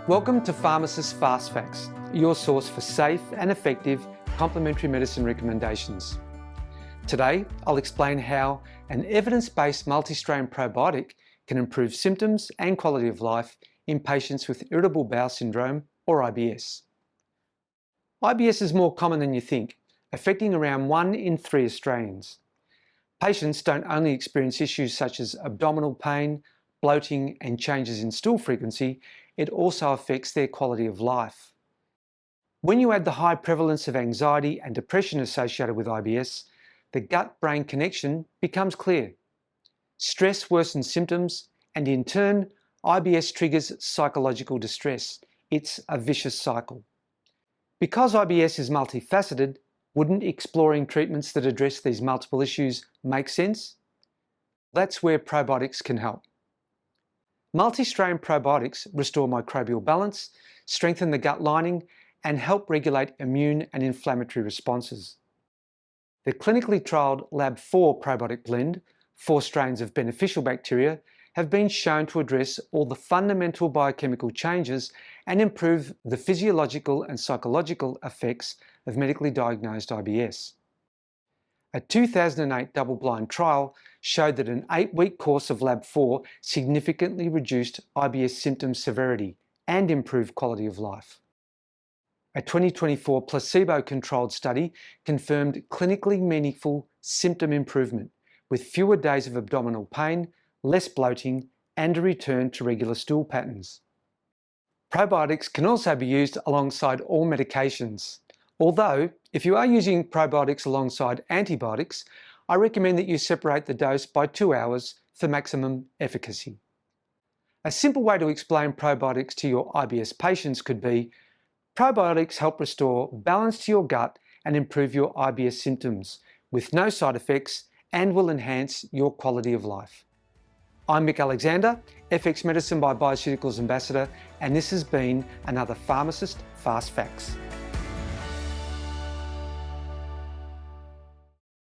Welcome to Pharmacist Fast Facts, your source for safe and effective complementary medicine recommendations. Today, I'll explain how an evidence-based multi-strain probiotic can improve symptoms and quality of life in patients with Irritable Bowel Syndrome or IBS. IBS is more common than you think, affecting around 1 in 3 Australians. Patients don't only experience issues such as abdominal pain, bloating and changes in stool frequency, it also affects their quality of life. When you add the high prevalence of anxiety and depression associated with IBS, the gut-brain connection becomes clear. Stress worsens symptoms, and in turn, IBS triggers psychological distress. It's a vicious cycle. Because IBS is multifaceted, wouldn't exploring treatments that address these multiple issues make sense? That's where probiotics can help. Multi-strain probiotics restore microbial balance, strengthen the gut lining, and help regulate immune and inflammatory responses. The clinically trialled LAB4 probiotic blend, 4 strains of beneficial bacteria, have been shown to address all the fundamental biochemical changes and improve the physiological and psychological effects of medically diagnosed IBS. A 2008 double-blind trial showed that an 8-week course of LAB4 significantly reduced IBS symptom severity and improved quality of life. A 2024 placebo-controlled study confirmed clinically meaningful symptom improvement with fewer days of abdominal pain, less bloating, and a return to regular stool patterns. Probiotics can also be used alongside all medications. Although, if you are using probiotics alongside antibiotics, I recommend that you separate the dose by 2 hours for maximum efficacy. A simple way to explain probiotics to your IBS patients could be, probiotics help restore balance to your gut and improve your IBS symptoms with no side effects and will enhance your quality of life. I'm Mick Alexander, FX Medicine by Bioceuticals Ambassador, and this has been another Pharmacist Fast Facts.